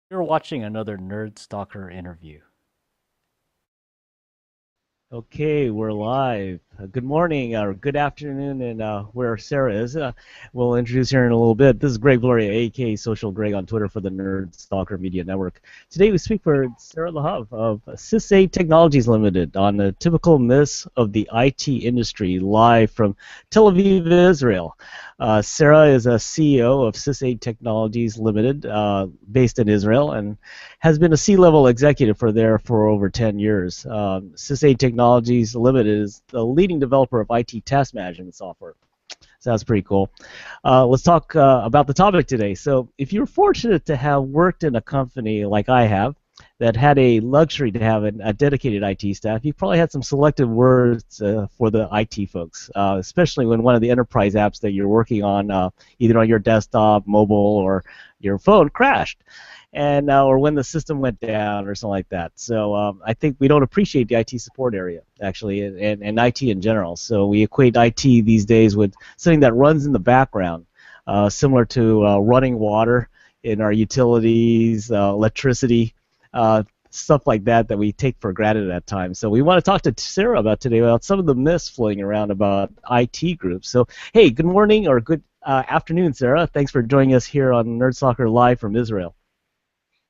You're watching another Nerd Stalker interview. Okay, we're live. Good morning or good afternoon, and where Sarah is. We'll introduce her in a little bit. This is Greg Gloria, aka Social Greg on Twitter for the Nerd Stalker Media Network. Today we speak for Sarah Lahav of Sysaid Technologies Limited on the typical myths of the IT industry, live from Tel Aviv, Israel. Sarah is a CEO of Sysaid Technologies Limited, based in Israel, and has been a C-level executive for over 10 years. Sysaid Technologies Limited is the leading developer of IT task management software. Sounds pretty cool. Let's talk about the topic today. So, if you're fortunate to have worked in a company like I have, that had a luxury to have a dedicated IT staff, you probably had some selective words for the IT folks, especially when one of the enterprise apps that you're working on, either on your desktop, mobile, or your phone, crashed, and or when the system went down or something like that. So I think we don't appreciate the IT support area actually, and IT in general. So we equate IT these days with something that runs in the background, similar to running water in our utilities, electricity. Stuff like that that we take for granted at times. So we want to talk to Sarah about today about some of the myths floating around about IT groups. So hey, good morning or good afternoon, Sarah. Thanks for joining us here on Nerd Soccer Live from Israel.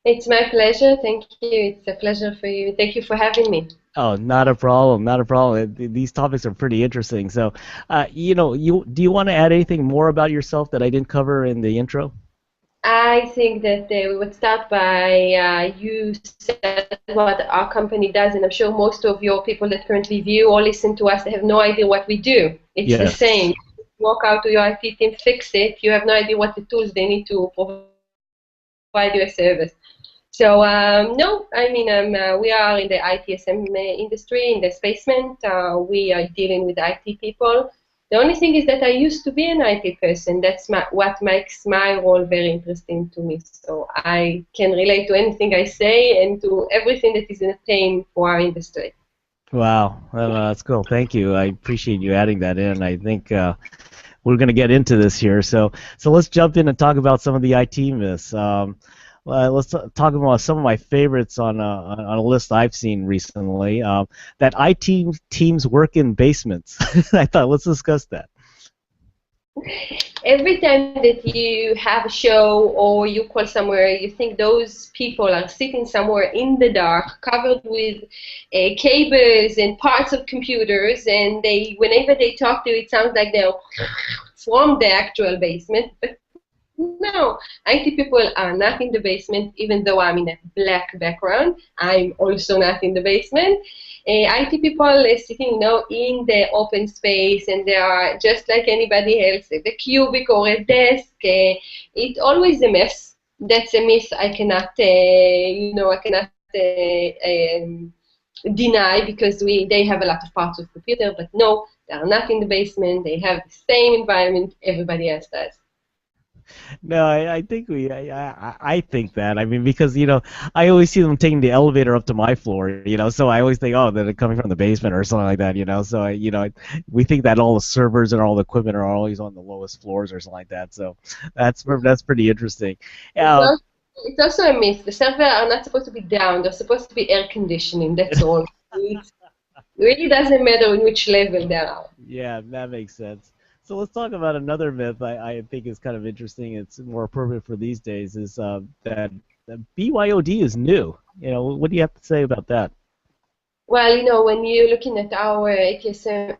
It's my pleasure. Thank you. It's a pleasure for you. Thank you for having me. Oh, not a problem, not a problem. These topics are pretty interesting. So, you do you want to add anything more about yourself that I didn't cover in the intro? I think that we would start by you said what our company does, and I'm sure most of your people that currently view or listen to us, they have no idea what we do. It's the Yes. same. Walk out to your IT team, fix it. You have no idea what the tools they need to provide you a service. So no, I mean we are in the ITSM industry, in the spacement. We are dealing with IT people. The only thing is that I used to be an IT person. That's what makes my role very interesting to me. So I can relate to anything I say and to everything that is in a theme for our industry. Wow, that's cool. Thank you. I appreciate you adding that in. I think we're going to get into this here. So let's jump in and talk about some of the IT myths. Let's talk about some of my favorites on a list I've seen recently. That IT teams work in basements. I thought let's discuss that. Every time that you have a show or you call somewhere, you think those people are sitting somewhere in the dark, covered with cables and parts of computers, and whenever they talk to you, it sounds like they're from the actual basement. But no, IT people are not in the basement, even though I'm in a black background. I'm also not in the basement. IT people are sitting, in the open space, and they are just like anybody else, at a cubicle or a desk. It's always a mess. That's a myth I cannot, I cannot deny because they have a lot of parts of computer, but no, they are not in the basement. They have the same environment everybody else does. No, I think I think that. I mean, because I always see them taking the elevator up to my floor. So I always think, oh, they're coming from the basement or something like that. So we think that all the servers and all the equipment are always on the lowest floors or something like that. So that's pretty interesting. It's Um, also, it's also a myth. The servers are not supposed to be down. They're supposed to be air conditioning. That's all. It really doesn't matter in which level they are. Yeah, that makes sense. So let's talk about another myth I think is kind of interesting. It's more appropriate for these days. Is that BYOD is new. What do you have to say about that? Well, when you're looking at our ITSM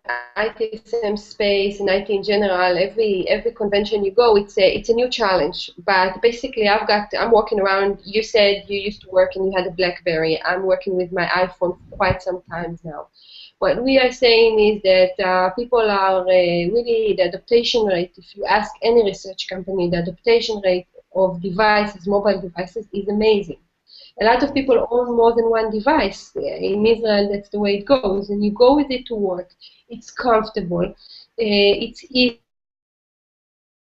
space and IT in general, every convention you go, it's a new challenge. But basically, I'm walking around. You said you used to work and you had a BlackBerry. I'm working with my iPhone for quite some time now. What we are saying is that people are really the adaptation rate. If you ask any research company, the adaptation rate of devices, mobile devices, is amazing. A lot of people own more than one device. In Israel, that's the way it goes. And you go with it to work. It's comfortable. It's easy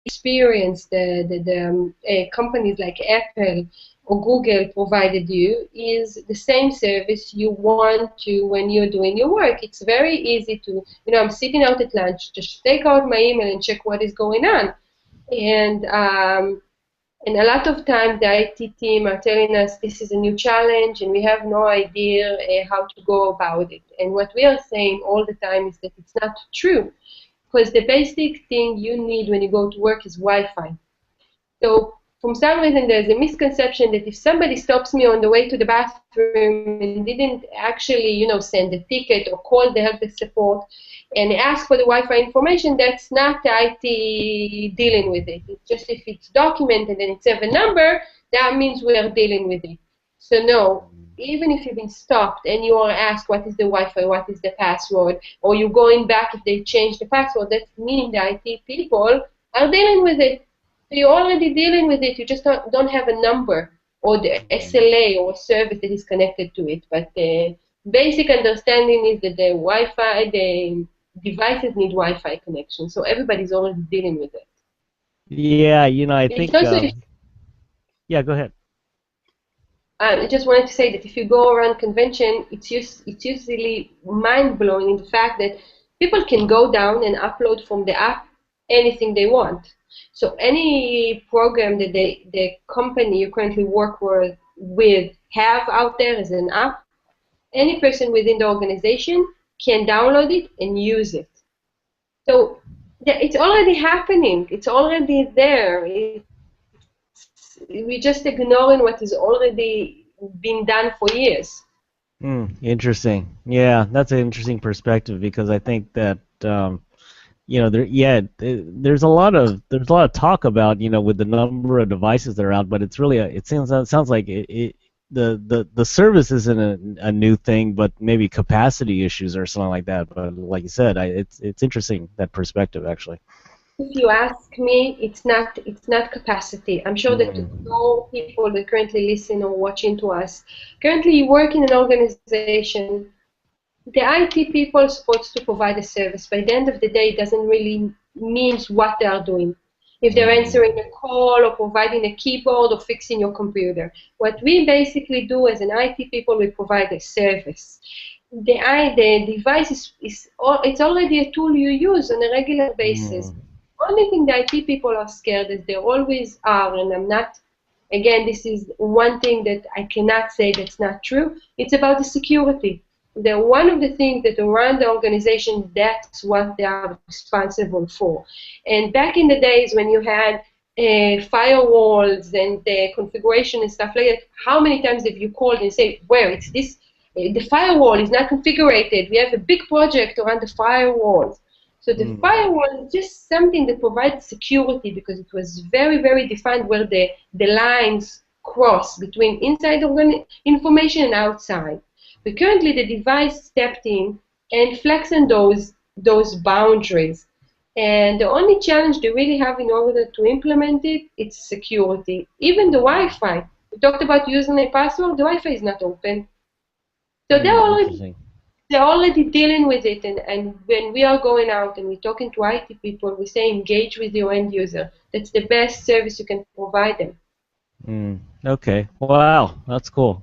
experience the companies like Apple or Google provided you is the same service you want to when you're doing your work. It's very easy to, I'm sitting out at lunch, just take out my email and check what is going on. And And a lot of times the IT team are telling us this is a new challenge and we have no idea how to go about it. And what we are saying all the time is that it's not true, because the basic thing you need when you go to work is Wi-Fi. So for some reason, there's a misconception that if somebody stops me on the way to the bathroom and didn't actually, send a ticket or call the help desk support and ask for the Wi-Fi information, that's not the IT dealing with it. It's just if it's documented and it's have a number, that means we are dealing with it. So no, even if you've been stopped and you are asked what is the Wi-Fi, what is the password, or you're going back if they change the password, that means the IT people are dealing with it. So you're already dealing with it. You just don't have a number or the SLA or a service that is connected to it. But the basic understanding is that the Wi-Fi, the devices need Wi-Fi connection. So everybody's already dealing with it. Yeah, I It's think. also, Yeah, go ahead. I just wanted to say that if you go around convention, it's usually mind-blowing in the fact that people can go down and upload from the app anything they want. So any program that the company you currently work with have out there as an app, any person within the organization can download it and use it. So it's already happening. It's already there. We're just ignoring what has already been done for years. Interesting. Yeah, that's an interesting perspective because I think that there's a lot of talk about with the number of devices that are out, but it's really it sounds like the service isn't a new thing, but maybe capacity issues or something like that. But like you said, it's interesting that perspective actually. If you ask me, it's not capacity. I'm sure that Mm. all people that currently listen or watching to us currently work in an organization. The IT people are supposed to provide a service. By the end of the day, it doesn't really mean what they are doing. If they're answering a call or providing a keyboard or fixing your computer. What we basically do as an IT people, we provide a service. The device it's already a tool you use on a regular basis. Mm. Only thing the IT people are scared, as they always are, and I'm not, again, this is one thing that I cannot say that's not true. It's about the security. One of the things that around the organization, that's what they are responsible for. And back in the days when you had firewalls and the configuration and stuff like that, how many times have you called and said, where it's this, the firewall is not configured. We have a big project around the firewalls. So the Mm. firewall is just something that provides security because it was very, very defined where the lines cross between inside information and outside. But currently the device stepped in and flexing those boundaries. And the only challenge they really have in order to implement it, it's security. Even the Wi-Fi. We talked about using a password, the Wi-Fi is not open. So Interesting. they're already dealing with it, and when we are going out and we're talking to IT people, we say engage with your end user. That's the best service you can provide them. Okay. Wow, that's cool.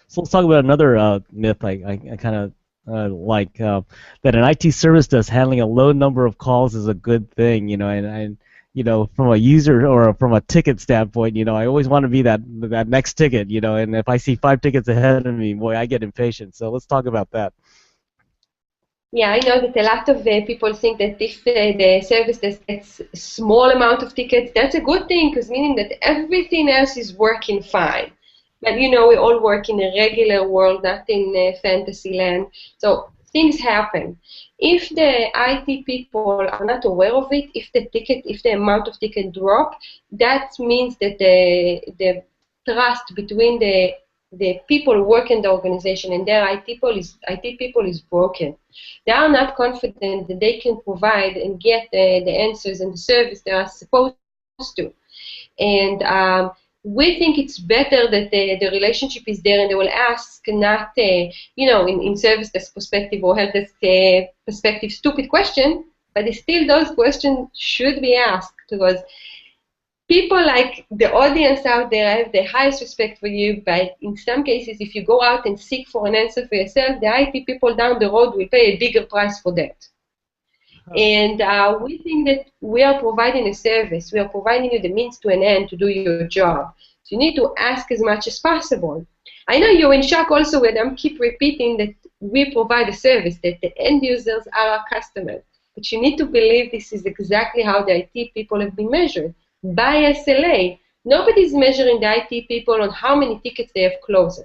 So let's talk about another myth I kind of like that an IT service desk handling a low number of calls is a good thing, and from a user or from a ticket standpoint, I always want to be that next ticket, and if I see 5 tickets ahead of me, boy, I get impatient. So let's talk about that. Yeah, I know that a lot of people think that if the service desk gets a small amount of tickets, that's a good thing, because meaning that everything else is working fine. But we all work in a regular world, not in fantasy land. So things happen. If the IT people are not aware of it, if the amount of ticket drop, that means that the trust between the people working the organization and their IT people is broken. They are not confident that they can provide and get the answers and the service they are supposed to. And we think it's better that the relationship is there and they will ask, not, in service desk perspective or help desk perspective, stupid question, but still those questions should be asked, because people like the audience out there have the highest respect for you, but in some cases, if you go out and seek for an answer for yourself, the IT people down the road will pay a bigger price for that. And we think that we are providing a service. We are providing you the means to an end to do your job. So you need to ask as much as possible. I know you're in shock also when I keep repeating that we provide a service, that the end users are our customers. But you need to believe this is exactly how the IT people have been measured, by SLA. Nobody's measuring the IT people on how many tickets they have closed.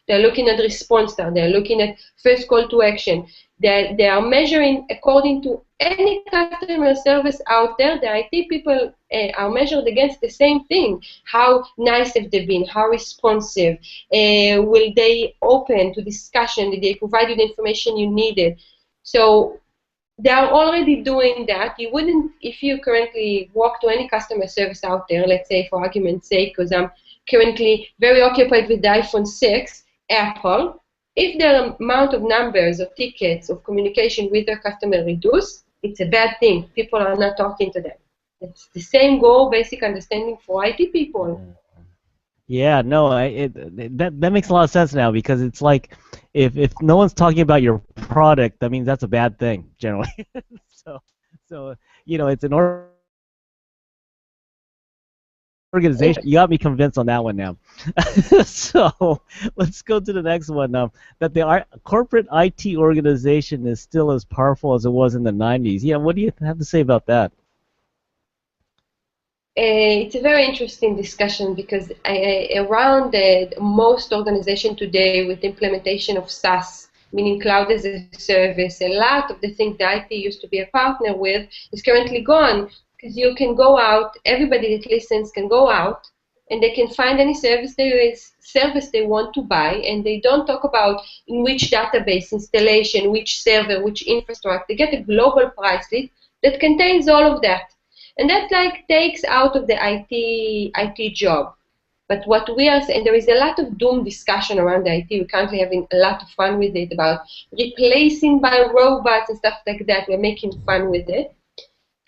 They're looking at response time. They're looking at first call to action. They are measuring according to any customer service out there. The IT people are measured against the same thing. How nice have they been? How responsive? Will they open to discussion? Did they provide you the information you needed? So they are already doing that. You wouldn't, if you currently walk to any customer service out there, let's say for argument's sake, because I'm currently very occupied with the iPhone 6, Apple, if the amount of numbers of tickets of communication with their customer reduce, it's a bad thing. People are not talking to them. It's the same goal, basic understanding for IT people. Yeah, no, that makes a lot of sense now because it's like if no one's talking about your product, that means that's a bad thing generally. so so it's an organization. You got me convinced on that one now. So let's go to the next one. That the corporate IT organization is still as powerful as it was in the 90s. Yeah, what do you have to say about that? It's a very interesting discussion because around most organizations today with implementation of SaaS, meaning cloud as a service, a lot of the things that IT used to be a partner with is currently gone because you can go out, everybody that listens can go out and they can find any service they want to buy, and they don't talk about in which database installation, which server, which infrastructure. They get a global price list that contains all of that. And that like takes out of the IT job. But what we are saying, there is a lot of doom discussion around the IT. We're currently having a lot of fun with it about replacing by robots and stuff like that. We're making fun with it.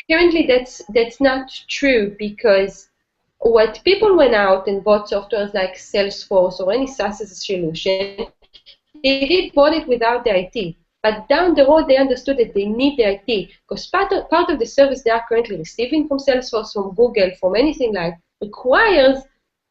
Currently, that's not true because what people went out and bought softwares like Salesforce or any SaaS solution, they did bought it without the IT. But down the road, they understood that they need the IT because part of the service they are currently receiving from Salesforce, from Google, from anything like requires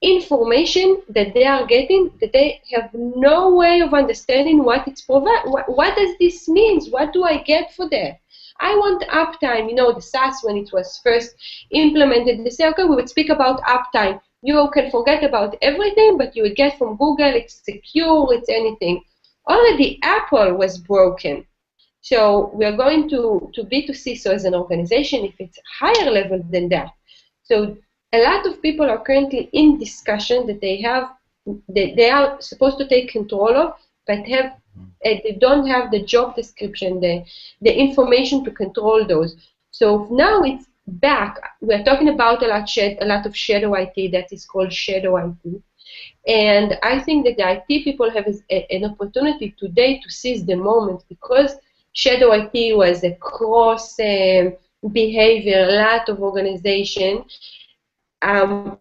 information that they are getting that they have no way of understanding what it's provide. What does this mean? What do I get for that? I want uptime. The SaaS when it was first implemented, they say, okay, we would speak about uptime. You can forget about everything, but you would get from Google, it's secure, it's anything. Already Apple was broken. So we are going to B2C, so as an organization, if it's higher level than that. So a lot of people are currently in discussion that they are supposed to take control of, but they don't have the job description, the information to control those. So now it's back. We're talking about a lot of shadow IT that is called shadow IT. And I think that the IT people have an opportunity today to seize the moment because shadow IT was a cross behavior, a lot of organization. A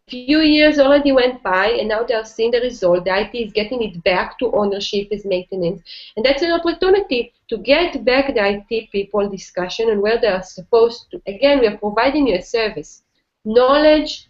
few years already went by, and now they are seeing the result. The IT is getting it back to ownership as maintenance, and that's an opportunity to get back the IT people discussion and where they are supposed to. Again, we are providing you a service. Knowledge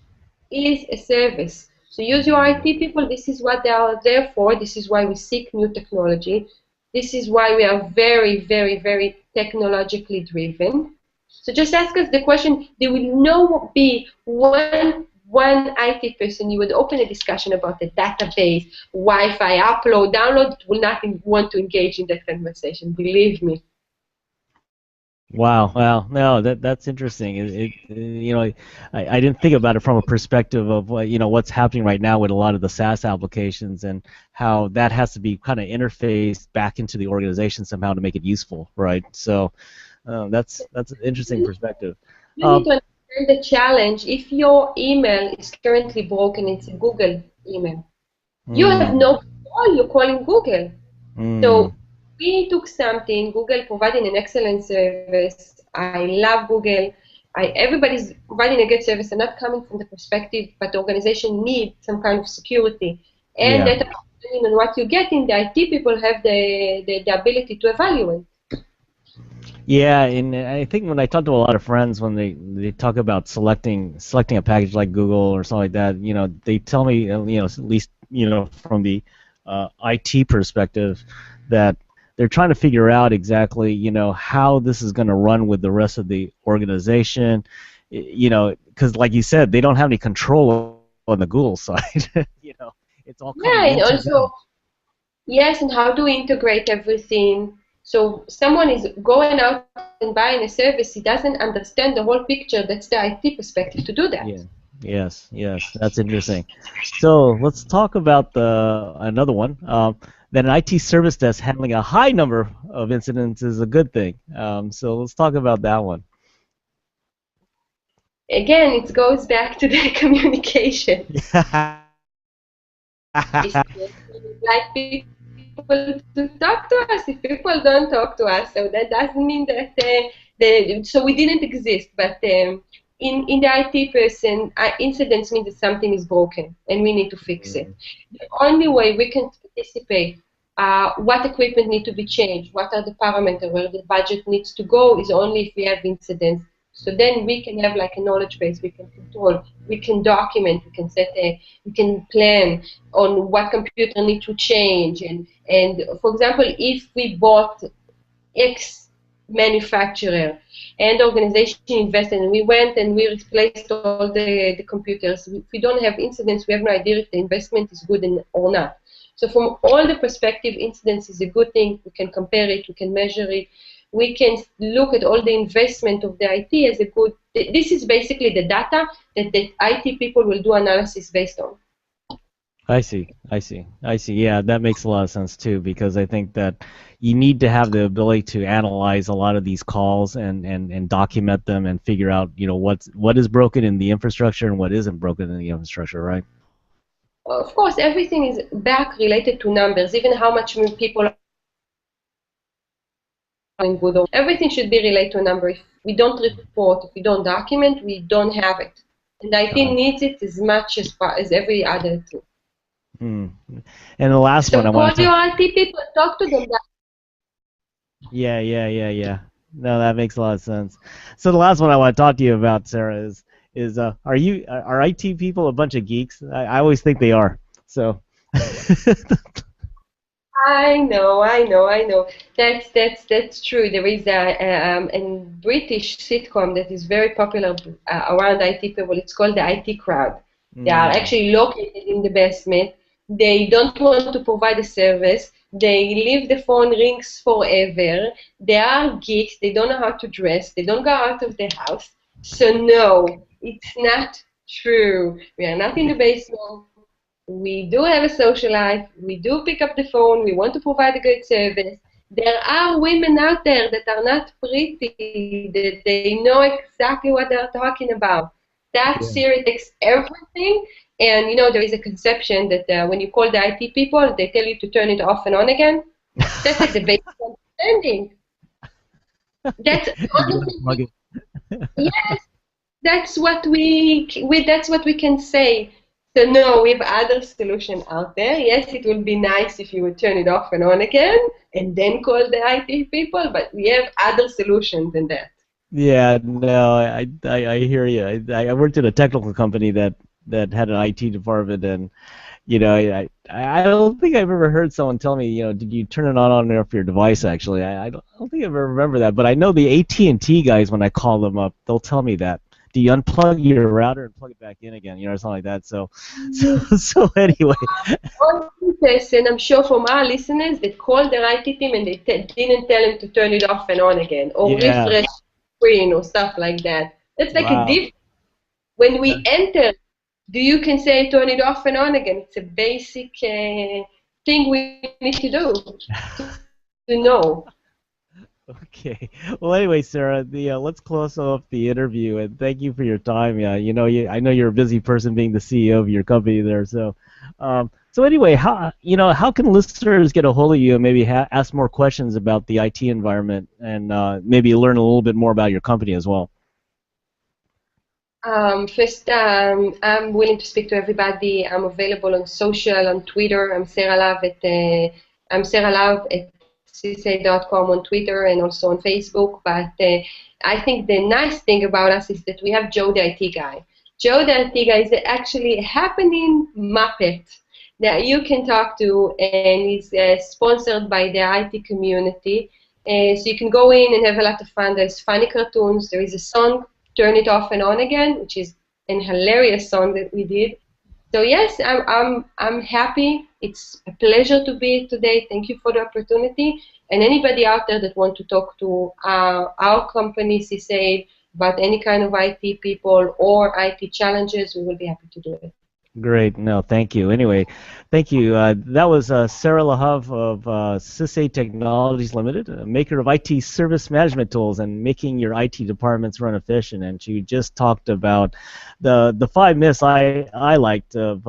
is a service. So use your IT people. This is what they are there for. This is why we seek new technology. This is why we are very, very, very technologically driven. So just ask us the question. There will not be one IT person. You would open a discussion about the database, Wi-Fi, upload, download. Will not want to engage in that conversation. Believe me. Wow. No, that's interesting. I didn't think about it from a perspective of what's happening right now with a lot of the SaaS applications and how that has to be kind of interfaced back into the organization somehow to make it useful, right? So that's an interesting perspective. You need to understand the challenge. If your email is currently broken, it's a Google email. You have no control. You're calling Google. So we took something. Google providing an excellent service. I love Google. Everybody's providing a good service and not coming from the perspective, but the organization needs some kind of security. And that depending on what you get in, the IT people have the ability to evaluate. Yeah, and I think when I talk to a lot of friends, when they talk about selecting a package like Google or something like that, they tell me, at least from the IT perspective, that they're trying to figure out exactly how this is going to run with the rest of the organization, because like you said, they don't have any control on the Google side. It's all Yeah, coming and into them. also, yes, and how to integrate everything. So someone is going out and buying a service, he doesn't understand the whole picture. That's the IT perspective to do that. Yeah. Yes. Yes. That's interesting. So let's talk about the another one. That an IT service desk handling a high number of incidents is a good thing. So let's talk about that one. Again, it goes back to the communication. Basically, we would like people to talk to us. If people don't talk to us, so that doesn't mean that so we didn't exist. But in the IT person, incidents mean that something is broken and we need to fix it. The only way we can participate, what equipment need to be changed, what are the parameters, where the budget needs to go, is only if we have incidents. So then we can have like a knowledge base, we can control, we can document, we can plan on what computer need to change. And for example, if we bought X manufacturer and organization invested and we went and we replaced all the computers, if we don't have incidents, we have no idea if the investment is good or not. So from all the perspective, incidents is a good thing. We can compare it, we can measure it, we can look at all the investment of the IT as a good, this is basically the data that the IT people will do analysis based on. I see. I see. I see. Yeah, that makes a lot of sense too, because I think that you need to have the ability to analyze a lot of these calls and document them and figure out, what is broken in the infrastructure and what isn't broken in the infrastructure, right? Of course, everything is back related to numbers, even how much people are in good. Everything should be related to a number. If we don't report, if we don't document, we don't have it. And IT Uh, needs it as much as every other tool. hmm. And the last one So I call want to your talk. IT people, talk to them. Yeah, yeah, yeah, yeah. No, that makes a lot of sense. So the last one I want to talk to you about, Sarah, is are IT people a bunch of geeks? I always think they are. So I know. That's true. There is a British sitcom that is very popular around IT people. It's called the IT crowd. They are mm, actually located in the basement. They don't want to provide a service. They leave the phone rings forever. They are geeks. They don't know how to dress. They don't go out of the house. So no, it's not true. We are not in the basement. We do have a social life. We do pick up the phone. We want to provide a good service. There are women out there that are not pretty, that they know exactly what they're talking about. That yeah. Siri takes everything. And there is a conception that when you call the IT people, they tell you to turn it off and on again. That's like the basic understanding. That's the You only gotta thing plug it. yes, that's what we can say. So no, we have other solution out there. Yes, it would be nice if you would turn it off and on again and then call the IT people, but we have other solutions than that. Yeah, no, I hear you. I worked at a technical company that had an IT department, and I don't think I've ever heard someone tell me, did you turn it on and off your device? Actually, I don't think I ever remember that. But I know the AT&T guys, when I call them up, they'll tell me that. Do you unplug your router and plug it back in again? Something like that. So, so anyway, One person, I'm sure from our listeners, that called their IT team and they didn't tell him to turn it off and on again or yeah, refresh screen or stuff like that. It's like a wow. diff. When we enter, do you can say turn it off and on again? It's a basic thing we need to do to know. Okay. Well, anyway, Sarah, let's close off the interview, and thank you for your time. Yeah, I know you're a busy person being the CEO of your company there. So anyway, how can listeners get a hold of you and maybe ask more questions about the IT environment and maybe learn a little bit more about your company as well? First, I'm willing to speak to everybody. I'm available on social, on Twitter. I'm Sarah Lahav at Sysaid.com on Twitter and also on Facebook. But I think the nice thing about us is that we have Joe the IT guy. Joe the IT guy is actually a happening Muppet that you can talk to, and is sponsored by the IT community. So you can go in and have a lot of fun. There's funny cartoons. There is a song, Turn It Off and On Again, which is an hilarious song that we did. So yes, I'm happy. It's a pleasure to be here today. Thank you for the opportunity. And anybody out there that want to talk to our company, Sysaid, about any kind of IT people or IT challenges, we will be happy to do it. Great. No, thank you. Anyway, thank you. That was Sarah Lahav of Sysaid Technologies Limited, a maker of IT service management tools and making your IT departments run efficient. And she just talked about the 5 myths I liked of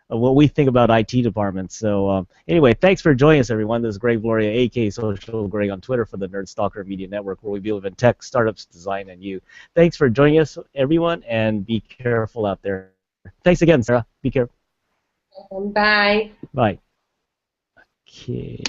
what we think about IT departments. So anyway, thanks for joining us, everyone. This is Greg Gloria, aka Social Greg on Twitter for the Nerd Stalker Media Network, where we believe in tech, startups, design, and you. Thanks for joining us, everyone, and be careful out there. Thanks again, Sarah. Be careful. Bye. Bye. Okay.